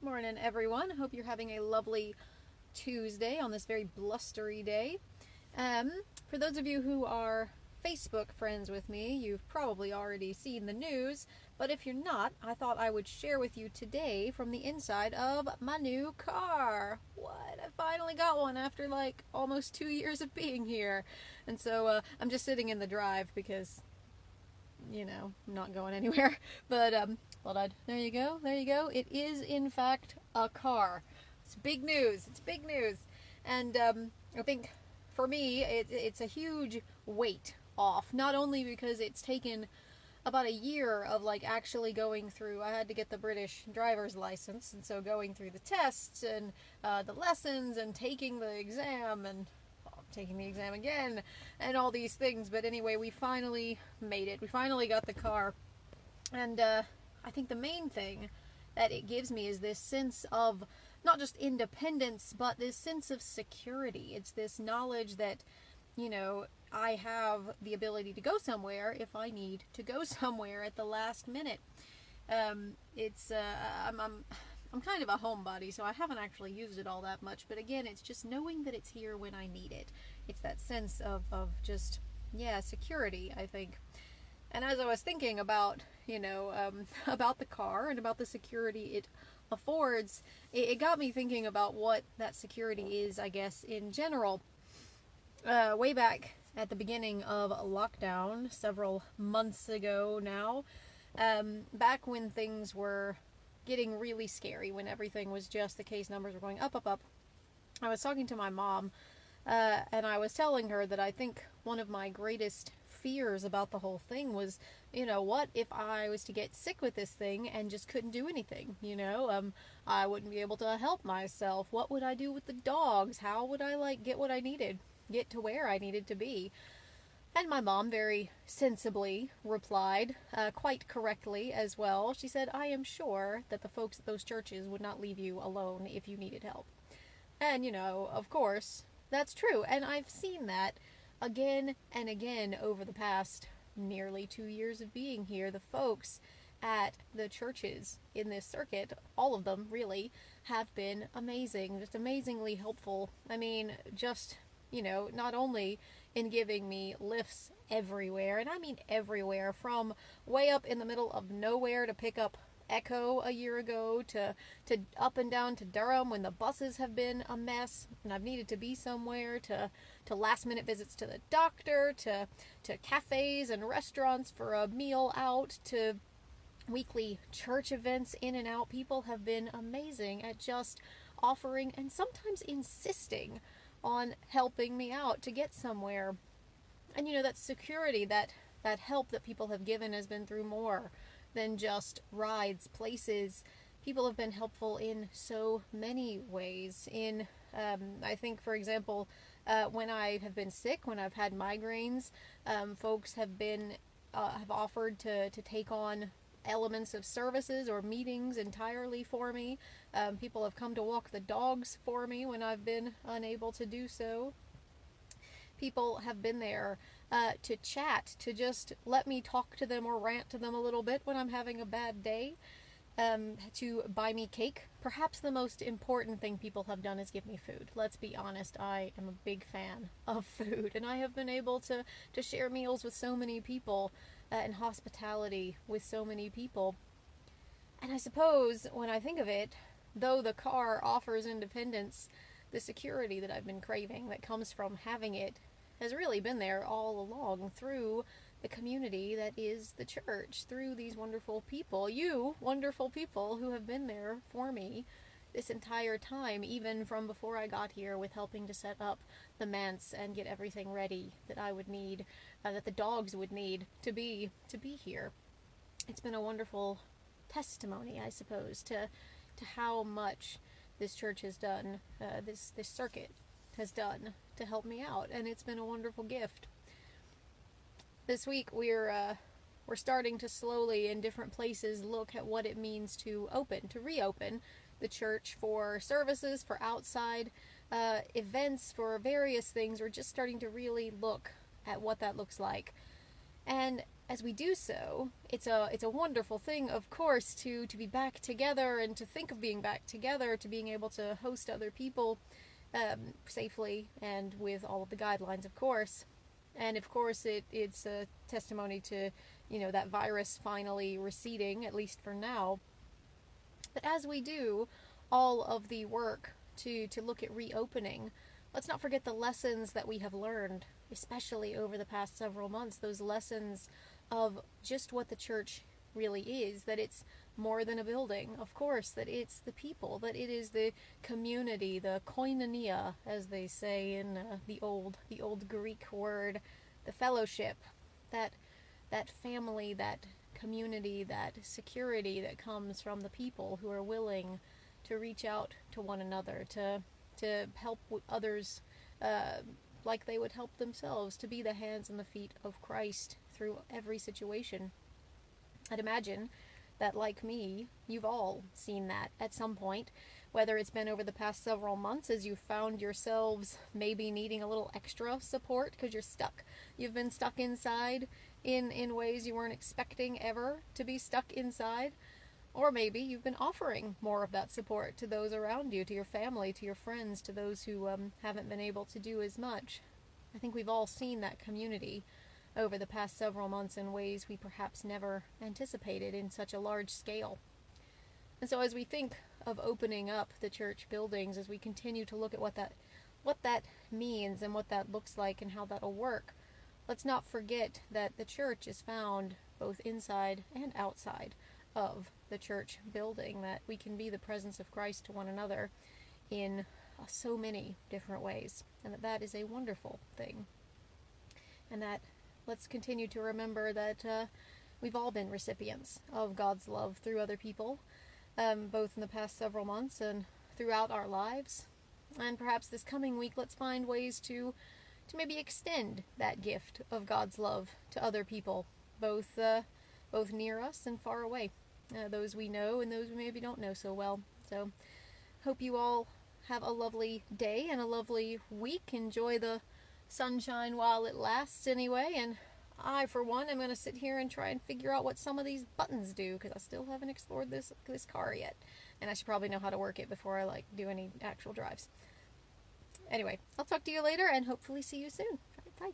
Morning, everyone. Hope you're having a lovely Tuesday on this very blustery day. For those of you who are Facebook friends with me, you've probably already seen the news, but if you're not, I thought I would share with you today from the inside of my new car. What? I finally got one after like almost 2 years of being here. And so I'm just sitting in the drive because I'm not going anywhere. But thought I'd. There you go. There you go. It is in fact a car. It's big news. It's big news, and I think for me it's a huge weight off. Not only because it's taken about a year of like actually going through. I had to get the British driver's license, and so going through the tests and the lessons and taking the exam and taking the exam again and all these things. But anyway, we finally made it. We finally got the car. And I think the main thing that it gives me is this sense of not just independence, but this sense of security. It's this knowledge that, I have the ability to go somewhere if I need to go somewhere at the last minute. I'm kind of a homebody, so I haven't actually used it all that much. But again, it's just knowing that it's here when I need it. It's that sense of just, security, I think. And as I was thinking about, about the car and about the security it affords, it got me thinking about what that security is, I guess, in general. Way back at the beginning of lockdown, several months ago now, back when things were getting really scary, when everything was just, the case numbers were going up, I was talking to my mom, and I was telling her that I think one of my greatest fears about the whole thing was, what if I was to get sick with this thing and just couldn't do anything? I wouldn't be able to help myself. What would I do with the dogs? How would I get what I needed, get to where I needed to be? And my mom very sensibly replied, quite correctly as well. She said, I am sure that the folks at those churches would not leave you alone if you needed help. And, of course, that's true. And I've seen that again and again over the past nearly 2 years of being here. The folks at the churches in this circuit, all of them really, have been amazing, just amazingly helpful. I mean, just, not only in giving me lifts everywhere, and I mean everywhere, from way up in the middle of nowhere to pick up Echo a year ago, to up and down to Durham when the buses have been a mess and I've needed to be somewhere, to last minute visits to the doctor, to cafes and restaurants for a meal out, to weekly church events in and out. People have been amazing at just offering and sometimes insisting on helping me out to get somewhere. And that security, that help that people have given has been through more than just rides, places. People have been helpful in so many ways. I think, for example, when I have been sick, when I've had migraines, folks have offered to take on elements of services or meetings entirely for me. People have come to walk the dogs for me when I've been unable to do so. People have been there to chat, to just let me talk to them or rant to them a little bit when I'm having a bad day, to buy me cake. Perhaps the most important thing people have done is give me food. Let's be honest, I am a big fan of food, and I have been able to share meals with so many people, and hospitality with so many people. And I suppose, when I think of it, though the car offers independence, the security that I've been craving that comes from having it has really been there all along, through the community that is the church, through these wonderful people, you wonderful people who have been there for me this entire time, even from before I got here, with helping to set up the manse and get everything ready that I would need, that the dogs would need to be here. It's been a wonderful testimony, I suppose, to how much this church has done, this circuit has done to help me out, and it's been a wonderful gift. This week we're starting to slowly, in different places, look at what it means to reopen the church for services, for outside events, for various things. We're just starting to really look at what that looks like. And as we do so, it's a wonderful thing, of course, to be back together and to think of being back together, to being able to host other people safely and with all of the guidelines, of course. And of course, it's a testimony to, that virus finally receding, at least for now. But as we do all of the work to look at reopening, let's not forget the lessons that we have learned, especially over the past several months, those lessons of just what the church really is, that it's more than a building, of course, that it's the people, that it is the community, the koinonia, as they say in the old Greek word, the fellowship, that family, that community, that security that comes from the people who are willing to reach out to one another, to help others like they would help themselves, to be the hands and the feet of Christ through every situation. I'd imagine that, like me, you've all seen that at some point, whether it's been over the past several months as you've found yourselves maybe needing a little extra support because you're stuck. You've been stuck inside in ways you weren't expecting ever to be stuck inside. Or maybe you've been offering more of that support to those around you, to your family, to your friends, to those who haven't been able to do as much. I think we've all seen that community over the past several months in ways we perhaps never anticipated in such a large scale. And so as we think of opening up the church buildings, as we continue to look at what that means and what that looks like and how that'll work, let's not forget that the church is found both inside and outside of the church building, that we can be the presence of Christ to one another in so many different ways, and that is a wonderful thing. And that let's continue to remember that we've all been recipients of God's love through other people, both in the past several months and throughout our lives. And perhaps this coming week, let's find ways to maybe extend that gift of God's love to other people, both near us and far away, those we know and those we maybe don't know so well. So hope you all have a lovely day and a lovely week. Enjoy the sunshine while it lasts anyway, and I, for one, am going to sit here and try and figure out what some of these buttons do, because I still haven't explored this car yet, and I should probably know how to work it before I do any actual drives. Anyway, I'll talk to you later and hopefully see you soon. Bye.